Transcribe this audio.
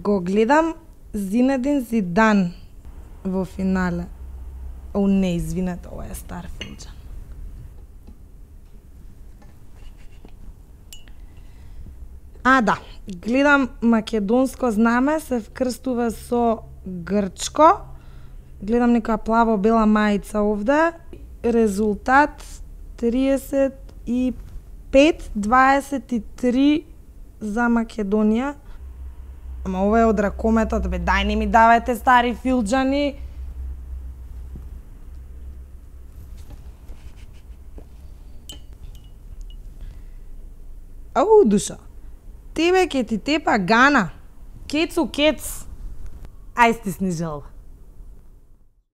Го гледам Зинедин Зидан во финале. О, не, извинете, ова е стар филџан. Да, гледам македонско знаме се вкрстува со грчко. Гледам некоја плаво-бела мајца овде. Резултат 35-23 за Македонија. Ама ова е од ракометот, бе, дај не ми давајте стари филџани. Ау, душа. Тебе ке ти тепа Гана. Кецу кец. Ај стисни жал.